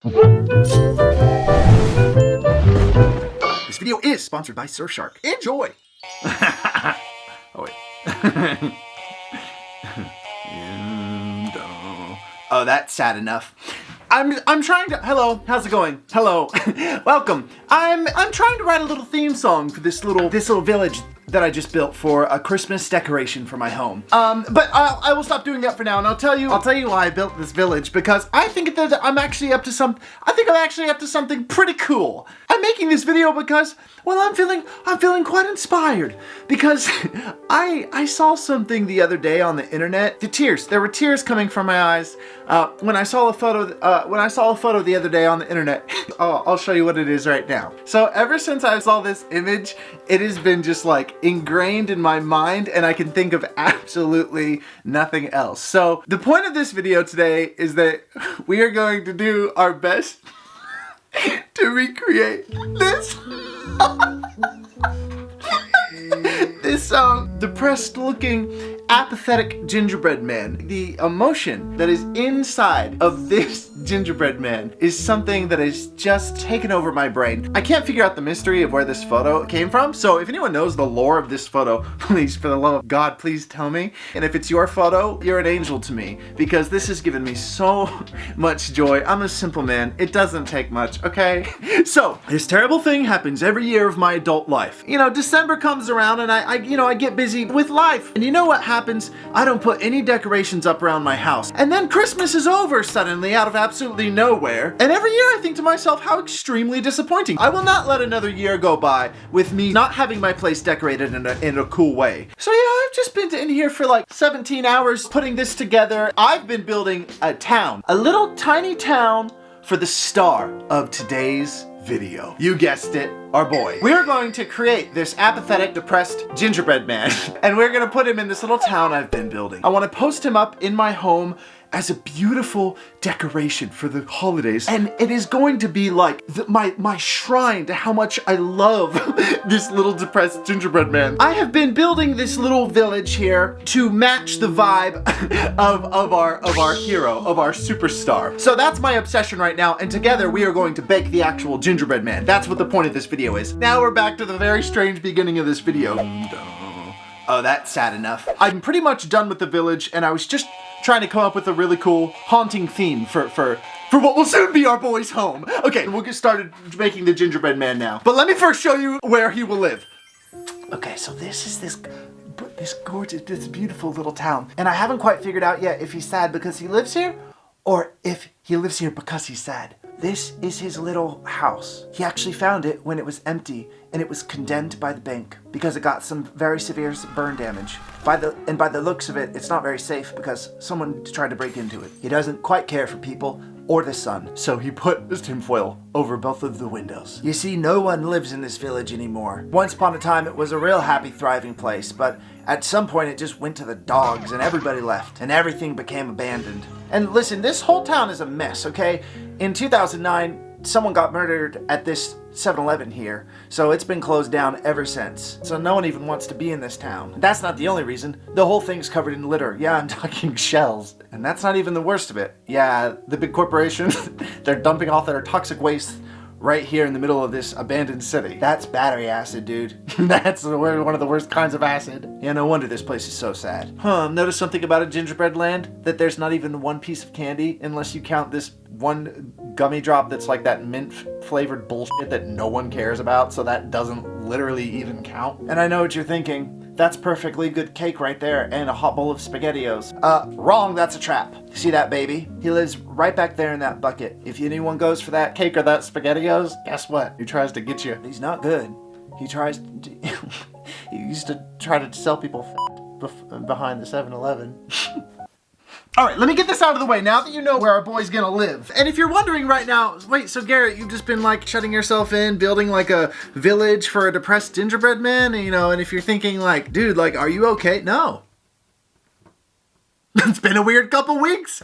This video is sponsored by Surfshark. Enjoy! Oh, wait. Oh, that's sad enough. I'm trying to. Hello, how's it going? Hello, welcome. I'm trying to write a little theme song for this little village that I just built for a Christmas decoration for my home. But I will stop doing that for now, and I'll tell you why I built this village, because I think that I'm actually up to something pretty cool. I'm making this video because, well, I'm feeling quite inspired, because I saw something the other day on the internet. There were tears coming from my eyes when I saw a photo the other day on the internet. I'll show you what it is right now. So ever since I saw this image, it has been just like ingrained in my mind, and I can think of absolutely nothing else. So the point of this video today is that we are going to do our best to recreate this this depressed looking, apathetic gingerbread man. The emotion that is inside of this gingerbread man is something that has just taken over my brain. I can't figure out the mystery of where this photo came from, so if anyone knows the lore of this photo, please, for the love of God, please tell me. And if it's your photo, you're an angel to me, because this has given me so much joy. I'm a simple man. It doesn't take much, okay? So, this terrible thing happens every year of my adult life. You know, December comes around and I get busy with life. And you know what happens? I don't put any decorations up around my house. And then Christmas is over suddenly out of absolutely nowhere. And every year I think to myself, how extremely disappointing. I will not let another year go by with me not having my place decorated in a cool way. So yeah, I've just been in here for like 17 hours putting this together. I've been building a town, a little tiny town for the star of today's video. You guessed it, our boy. We're going to create this apathetic, depressed gingerbread man, and we're gonna put him in this little town I've been building. I wanna post him up in my home as a beautiful decoration for the holidays. And it is going to be like my shrine to how much I love this little depressed gingerbread man. I have been building this little village here to match the vibe of our hero, of our superstar. So that's my obsession right now, and together we are going to bake the actual gingerbread man. That's what the point of this video is. Now we're back to the very strange beginning of this video. Oh, that's sad enough. I'm pretty much done with the village, and I was just trying to come up with a really cool, haunting theme for what will soon be our boy's home. Okay, we'll get started making the gingerbread man now. But let me first show you where he will live. Okay, so this is this gorgeous, this beautiful little town. And I haven't quite figured out yet if he's sad because he lives here, or if he lives here because he's sad. This is his little house. He actually found it when it was empty, and it was condemned by the bank because it got some very severe burn damage. By the looks of it, it's not very safe because someone tried to break into it. He doesn't quite care for people or the sun, so he put this tinfoil over both of the windows. You see, no one lives in this village anymore. Once upon a time, it was a real happy, thriving place, but at some point it just went to the dogs and everybody left, and everything became abandoned. And listen, this whole town is a mess, okay? In 2009, someone got murdered at this 7-Eleven here, so it's been closed down ever since. So no one even wants to be in this town. That's not the only reason. The whole thing's covered in litter. Yeah, I'm talking shells. And that's not even the worst of it. Yeah, the big corporations, they're dumping off their toxic waste right here in the middle of this abandoned city. That's battery acid, dude. That's one of the worst kinds of acid. Yeah, no wonder this place is so sad. Notice something about a gingerbread land? That there's not even one piece of candy, unless you count this one gummy drop that's like that mint flavored bullshit that no one cares about, so that doesn't literally even count. And I know what you're thinking. That's perfectly good cake right there, and a hot bowl of SpaghettiOs. Wrong, that's a trap. See that baby? He lives right back there in that bucket. If anyone goes for that cake or that SpaghettiOs, guess what? He tries to get you. He's not good. He tries to... he used to try to sell people behind the 7-Eleven. Alright, let me get this out of the way now that you know where our boy's gonna live. And if you're wondering right now, wait, so Garrett, you've just been like shutting yourself in, building like a village for a depressed gingerbread man, you know, and if you're thinking like, dude, like, are you okay? No. It's been a weird couple weeks,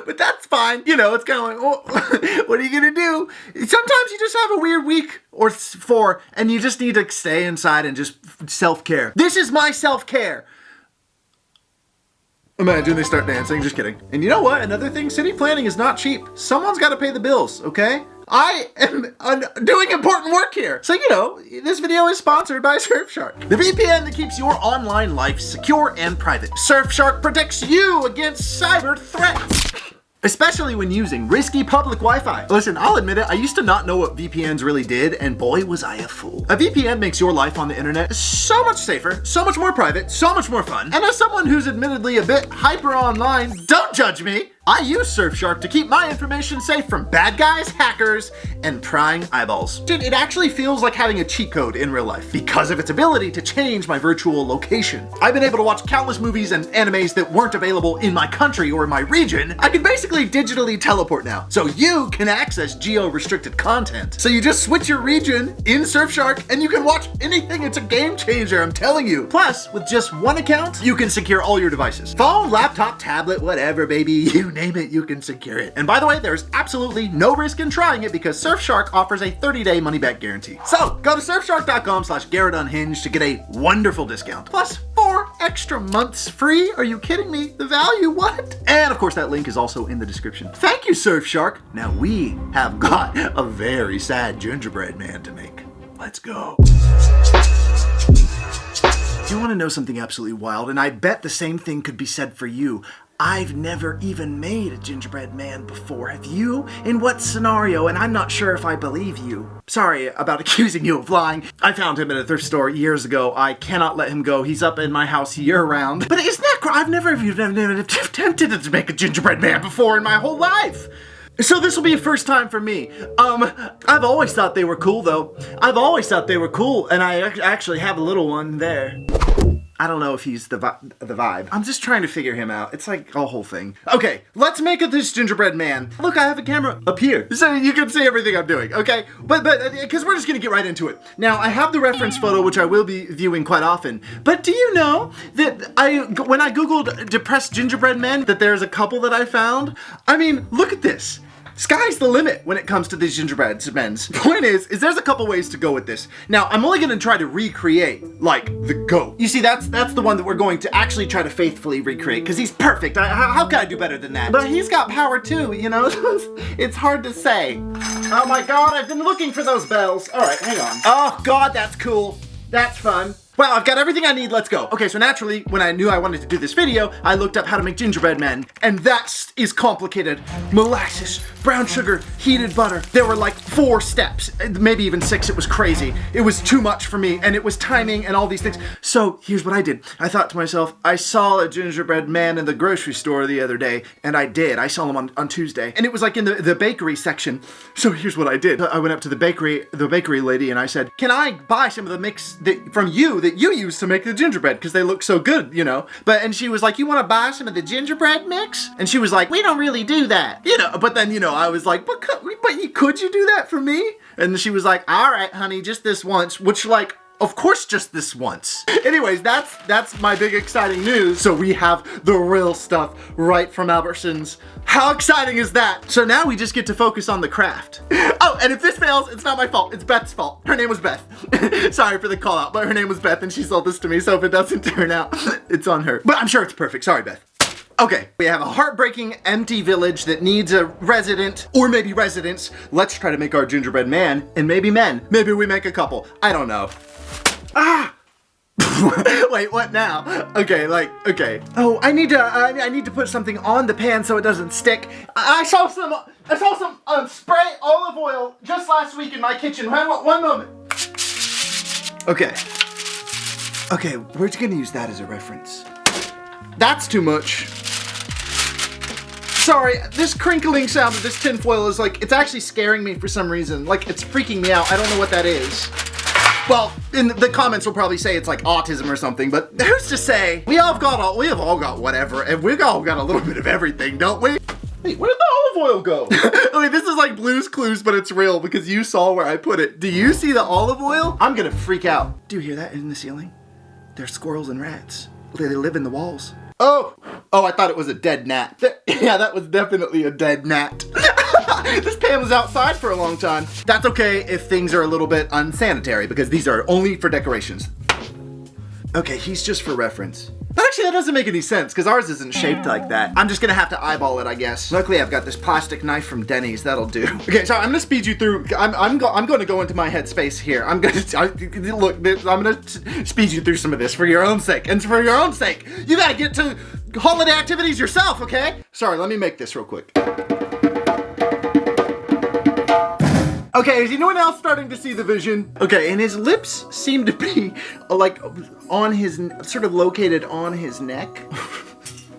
but that's fine. You know, it's kind of like, oh, what are you gonna do? Sometimes you just have a weird week or 4, and you just need to stay inside and just self-care. This is my self-care. Imagine they start dancing, just kidding. And you know what? Another thing, city planning is not cheap. Someone's got to pay the bills, okay? I am doing important work here. So, you know, this video is sponsored by Surfshark, the VPN that keeps your online life secure and private. Surfshark protects you against cyber threats, especially when using risky public Wi-Fi. Listen, I'll admit it, I used to not know what VPNs really did, and boy was I a fool. A VPN makes your life on the internet so much safer, so much more private, so much more fun. And as someone who's admittedly a bit hyper online, don't judge me, I use Surfshark to keep my information safe from bad guys, hackers, and prying eyeballs. Dude, it actually feels like having a cheat code in real life because of its ability to change my virtual location. I've been able to watch countless movies and animes that weren't available in my country or in my region. I can basically digitally teleport now, so you can access geo-restricted content. So you just switch your region in Surfshark and you can watch anything. It's a game changer, I'm telling you. Plus, with just one account, you can secure all your devices. Phone, laptop, tablet, whatever, baby, you name it, you can secure it. And by the way, there's absolutely no risk in trying it because Surfshark offers a 30-day money-back guarantee. So go to surfshark.com/Garrett Unhinged to get a wonderful discount. Plus 4 extra months free. Are you kidding me? The value, what? And of course, that link is also in the description. Thank you, Surfshark. Now we have got a very sad gingerbread man to make. Let's go. Do you want to know something absolutely wild? And I bet the same thing could be said for you. I've never even made a gingerbread man before. Have you? In what scenario? And I'm not sure if I believe you. Sorry about accusing you of lying. I found him at a thrift store years ago. I cannot let him go. He's up in my house year round. But isn't that I've never even attempted to make a gingerbread man before in my whole life. So this will be a first time for me. I've always thought they were cool though. I've always thought they were cool, and I actually have a little one there. I don't know if he's the vibe. I'm just trying to figure him out. It's like a whole thing. Okay, let's make it this gingerbread man. Look, I have a camera up here, so you can see everything I'm doing, okay? But because we're just gonna get right into it. Now, I have the reference photo, which I will be viewing quite often. But do you know that when I Googled depressed gingerbread men, that there's a couple that I found? I mean, look at this. Sky's the limit when it comes to these gingerbread men's. Point is there's a couple ways to go with this. Now, I'm only gonna try to recreate, like, the goat. You see, that's the one that we're going to actually try to faithfully recreate, because he's perfect. How can I do better than that? But he's got power too, you know? It's hard to say. Oh my God, I've been looking for those bells. All right, hang on. Oh God, that's cool. That's fun. Wow, I've got everything I need, let's go. Okay, so naturally, when I knew I wanted to do this video, I looked up how to make gingerbread men, and that is complicated. Molasses, brown sugar, heated butter. There were like 4 steps, maybe even 6, it was crazy. It was too much for me, and it was timing and all these things. So here's what I did. I thought to myself, I saw a gingerbread man in the grocery store the other day, and I did. I saw him on Tuesday, and it was like in the bakery section. So here's what I did. I went up to the bakery lady, and I said, can I buy some of the mix from you that you use to make the gingerbread, because they look so good, you know? And she was like, you want to buy some of the gingerbread mix? And she was like, we don't really do that, you know? But then, you know, I was like, but could you do that for me? And she was like, all right, honey, just this once, which, like, of course, just this once. Anyways, that's my big exciting news. So we have the real stuff right from Albertsons. How exciting is that? So now we just get to focus on the craft. Oh, and if this fails, it's not my fault. It's Beth's fault. Her name was Beth. Sorry for the call out, but her name was Beth and she sold this to me. So if it doesn't turn out, it's on her. But I'm sure it's perfect. Sorry, Beth. Okay, we have a heartbreaking empty village that needs a resident, or maybe residents. Let's try to make our gingerbread man, and maybe men. Maybe we make a couple. I don't know. Ah! Wait, what now? Okay, okay. Oh, I need to put something on the pan so it doesn't stick. I saw some spray olive oil just last week in my kitchen. One moment. Okay, we're gonna use that as a reference. That's too much. Sorry, this crinkling sound of this tinfoil is like, it's actually scaring me for some reason. Like, it's freaking me out. I don't know what that is. Well, in the comments will probably say it's like autism or something, but who's to say? We have all got whatever, and we've all got a little bit of everything, don't we? Wait, where did the olive oil go? Okay, this is like Blue's Clues, but it's real because you saw where I put it. Do you see the olive oil? I'm gonna freak out. Do you hear that in the ceiling? There's squirrels and rats. They live in the walls. Oh, I thought it was a dead gnat. Yeah, that was definitely a dead gnat. This pan was outside for a long time. That's okay if things are a little bit unsanitary because these are only for decorations. Okay, he's just for reference. Actually, that doesn't make any sense because ours isn't shaped like that. I'm just gonna have to eyeball it, I guess. Luckily, I've got this plastic knife from Denny's. That'll do. Okay, so I'm gonna speed you through. I'm going to go into my headspace here. I'm gonna speed you through some of this for your own sake, and for your own sake, you gotta get to holiday activities yourself, okay? Sorry, let me make this real quick. Okay, is anyone else starting to see the vision? Okay, and his lips seem to be like on his, sort of located on his neck.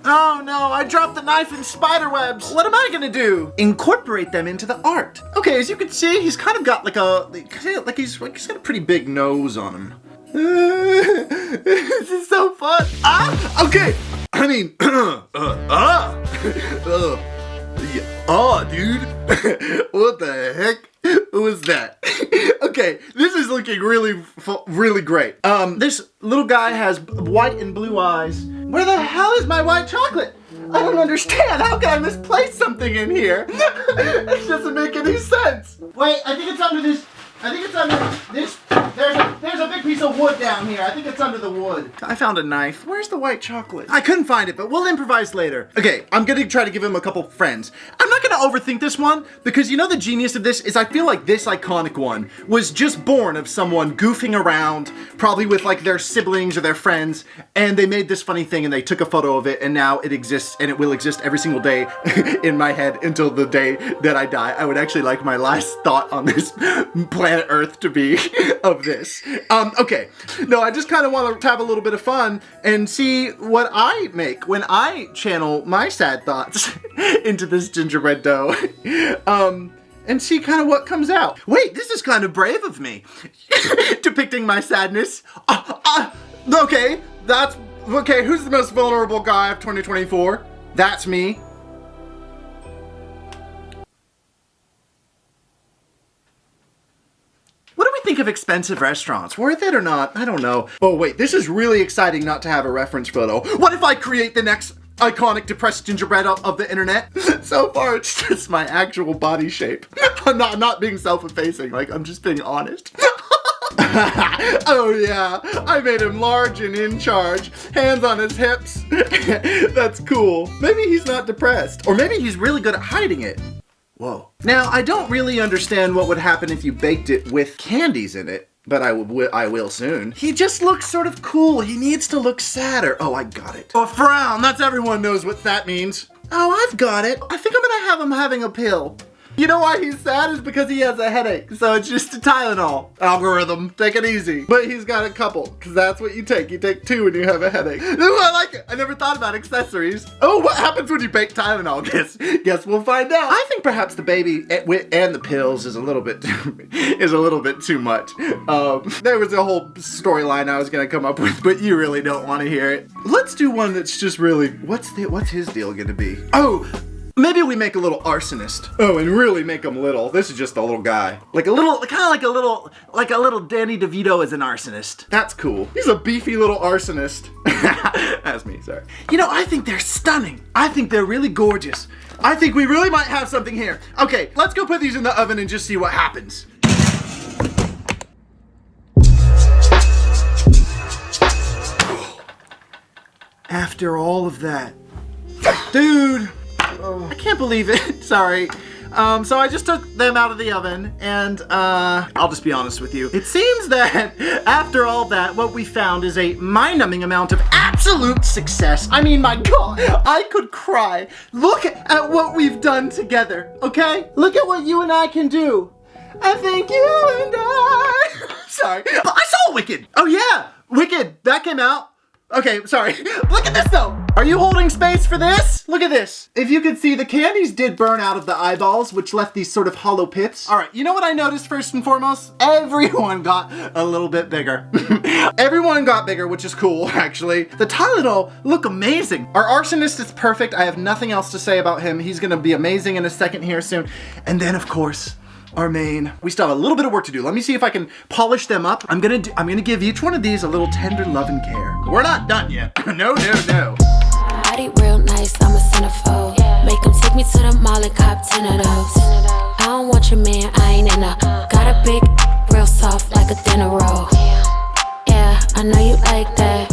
Oh no, I dropped the knife in spider webs. What am I gonna do? Incorporate them into the art. Okay, as you can see, he's kind of got he's got a pretty big nose on him. This is so fun. Ah, okay. I mean, dude. What the heck? Who was that? Okay, this is looking really great. This little guy has white and blue eyes. Where the hell is my white chocolate? I don't understand. How can I misplace something in here? It doesn't make any sense. Wait, I think it's under this. I think it's under this. There's a big piece of wood down here. I think it's under the wood. I found a knife. Where's the white chocolate? I couldn't find it, but we'll improvise later. Okay, I'm gonna try to give him a couple friends. I'm not gonna overthink this one because you know the genius of this is I feel like this iconic one was just born of someone goofing around, probably with like their siblings or their friends, and they made this funny thing and they took a photo of it and now it exists and it will exist every single day in my head until the day that I die. I would actually like my last thought on this planet Earth to be of this. Okay. No, I just kind of want to have a little bit of fun and see what I make when I channel my sad thoughts into this gingerbread dough. And see kind of what comes out. Wait, this is kind of brave of me. Depicting my sadness. Okay, okay, who's the most vulnerable guy of 2024? That's me. What do we think of expensive restaurants? Worth it or not? I don't know. Oh wait, this is really exciting not to have a reference photo. What if I create the next iconic depressed gingerbread of the internet? So far, it's just my actual body shape. I'm not being self-effacing, like I'm just being honest. Oh yeah, I made him large and in charge. Hands on his hips. That's cool. Maybe he's not depressed. Or maybe he's really good at hiding it. Whoa. Now, I don't really understand what would happen if you baked it with candies in it, but I will soon. He just looks sort of cool. He needs to look sadder. Oh, I got it. A frown. That's everyone knows what that means. Oh, I've got it. I think I'm gonna have him having a pill. You know why he's sad is because he has a headache, so it's just a Tylenol. Algorithm, take it easy. But he's got a couple, because that's what you take. You take 2 when you have a headache. Ooh, I like it. I never thought about accessories. Oh, what happens when you bake Tylenol? Guess we'll find out. I think perhaps the baby and the pills is a little bit too much. There was a whole storyline I was gonna come up with, but you really don't want to hear it. Let's do one that's just really, what's his deal gonna be? Oh, maybe we make a little arsonist. Oh, and really make him little. This is just a little guy. Like a little, kind of like a little Danny DeVito as an arsonist. That's cool. He's a beefy little arsonist. That's me, sorry. You know, I think they're stunning. I think they're really gorgeous. I think we really might have something here. Okay, let's go put these in the oven and just see what happens. After all of that. Dude. I can't believe it. Sorry. So I just took them out of the oven and I'll just be honest with you. It seems that after all that, what we found is a mind-numbing amount of absolute success. I mean, my God, I could cry. Look at what we've done together, okay? Look at what you and I can do. I think you and I... Sorry. But I saw Wicked. Oh yeah, Wicked. That came out. Okay, sorry. Look at this though. Are you holding space for this? Look at this. If you could see, the candies did burn out of the eyeballs, which left these sort of hollow pits. All right, you know what I noticed first and foremost? Everyone got a little bit bigger. Everyone got bigger, which is cool, actually. The Tylenol look amazing. Our arsonist is perfect. I have nothing else to say about him. He's gonna be amazing in a second here soon. And then, of course, our main. We still have a little bit of work to do. Let me see if I can polish them up. I'm gonna give each one of these a little tender love and care. We're not done yet. No. Body real nice, I'm a centerfold. Make them take me to the mall and cop 10 of those. I don't want your man, I ain't in a. Got a big, real soft like a dinner roll. Yeah, I know you like that.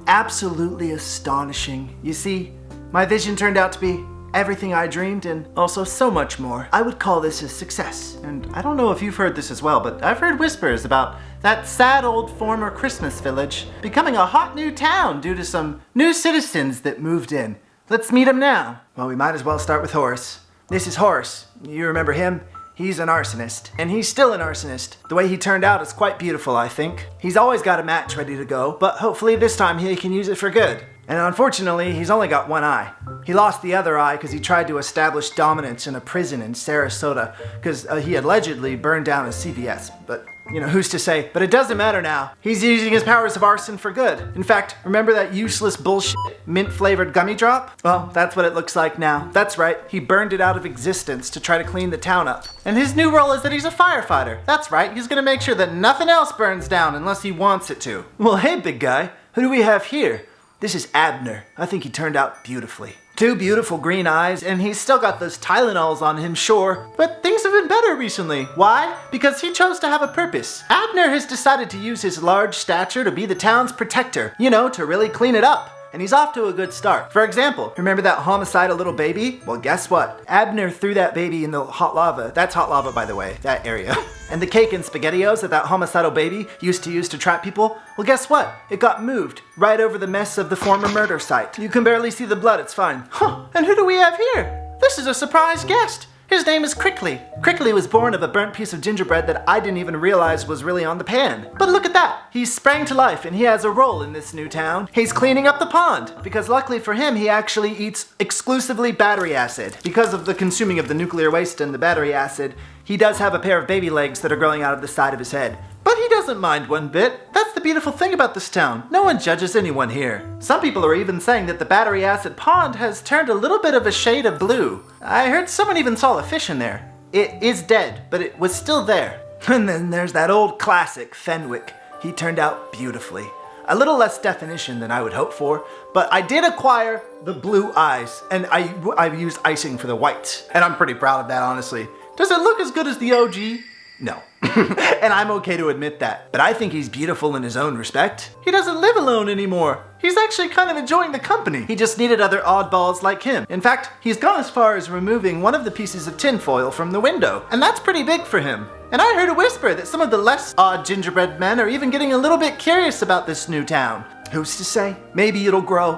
absolutely astonishing. You see, my vision turned out to be everything I dreamed and also so much more. I would call this a success. And I don't know if you've heard this as well, but I've heard whispers about that sad old former Christmas village becoming a hot new town due to some new citizens that moved in. Let's meet them now. Well, we might as well start with Horace. This is Horace. You remember him? He's an arsonist, and he's still an arsonist. The way he turned out is quite beautiful, I think. He's always got a match ready to go, but hopefully this time he can use it for good. And unfortunately, he's only got one eye. He lost the other eye because he tried to establish dominance in a prison in Sarasota because he allegedly burned down a CVS. But, you know, who's to say? But it doesn't matter now. He's using his powers of arson for good. In fact, remember that useless bullshit mint-flavored gummy drop? Well, that's what it looks like now. That's right, he burned it out of existence to try to clean the town up. And his new role is that he's a firefighter. That's right, he's gonna make sure that nothing else burns down unless he wants it to. Well, hey, big guy, who do we have here? This is Abner. I think he turned out beautifully. 2 beautiful green eyes, and he's still got those Tylenols on him, sure. But things have been better recently. Why? Because he chose to have a purpose. Abner has decided to use his large stature to be the town's protector. You know, to really clean it up. And he's off to a good start. For example, remember that homicidal little baby? Well, guess what? Abner threw that baby in the hot lava. That's hot lava, by the way, that area. And the cake and SpaghettiOs that homicidal baby used to use to trap people? Well, guess what? It got moved right over the mess of the former murder site. You can barely see the blood, it's fine. Huh, and who do we have here? This is a surprise guest. His name is Crickly. Crickly was born of a burnt piece of gingerbread that I didn't even realize was really on the pan. But look at that! He's sprang to life and he has a role in this new town. He's cleaning up the pond, because luckily for him, he actually eats exclusively battery acid. Because of the consuming of the nuclear waste and the battery acid, he does have a pair of baby legs that are growing out of the side of his head. But he doesn't mind one bit. That's the beautiful thing about this town. No one judges anyone here. Some people are even saying that the battery acid pond has turned a little bit of a shade of blue. I heard someone even saw a fish in there. It is dead, but it was still there. And then there's that old classic, Fenwick. He turned out beautifully. A little less definition than I would hope for, but I did acquire the blue eyes, and I used icing for the whites. And I'm pretty proud of that, honestly. Does it look as good as the OG? No. And I'm okay to admit that. But I think he's beautiful in his own respect. He doesn't live alone anymore. He's actually kind of enjoying the company. He just needed other oddballs like him. In fact, he's gone as far as removing one of the pieces of tinfoil from the window. And that's pretty big for him. And I heard a whisper that some of the less odd gingerbread men are even getting a little bit curious about this new town. Who's to say? Maybe it'll grow.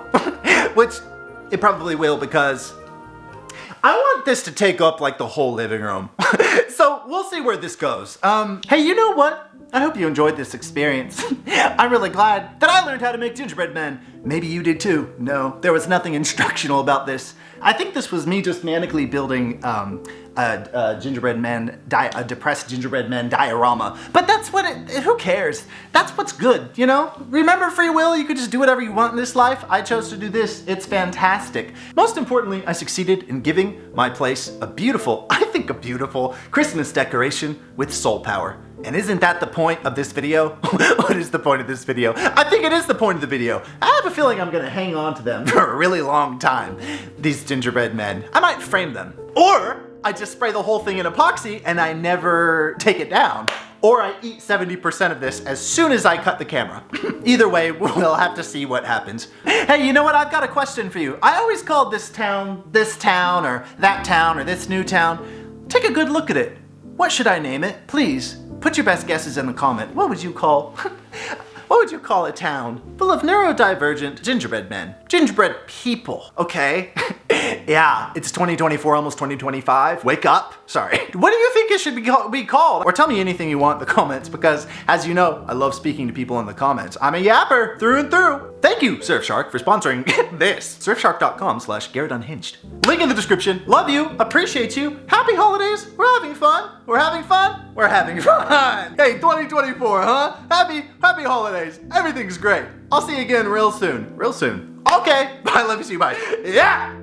Which it probably will, because I want this to take up like the whole living room. So we'll see where this goes. Hey, you know what? I hope you enjoyed this experience. I'm really glad that I learned how to make gingerbread men. Maybe you did too. No, there was nothing instructional about this. I think this was me just manically building a depressed gingerbread man diorama. But that's what who cares? That's what's good, you know? Remember free will, you could just do whatever you want in this life. I chose to do this, it's fantastic. Most importantly, I succeeded in giving my place a beautiful Christmas decoration with soul power. And isn't that the point of this video? What is the point of this video? I think it is the point of the video. I have a feeling I'm gonna hang on to them for a really long time. These gingerbread men. I might frame them. Or I just spray the whole thing in epoxy and I never take it down. Or I eat 70% of this as soon as I cut the camera. Either way, we'll have to see what happens. Hey, you know what? I've got a question for you. I always called this town, or that town, or this new town. Take a good look at it. What should I name it? Please, put your best guesses in the comment. What would you call a town full of neurodivergent gingerbread men? Gingerbread people, okay? Yeah, it's 2024, almost 2025. Wake up. Sorry. What do you think it should be called? Or tell me anything you want in the comments, because as you know, I love speaking to people in the comments. I'm a yapper through and through. Thank you, Surfshark, for sponsoring this. Surfshark.com/Garrett Unhinged. Link in the description. Love you. Appreciate you. Happy holidays. We're having fun. We're having fun. We're having fun. Hey, 2024, huh? Happy holidays. Everything's great. I'll see you again real soon. Real soon. Okay. Bye. Love you. See you. Bye. Yeah.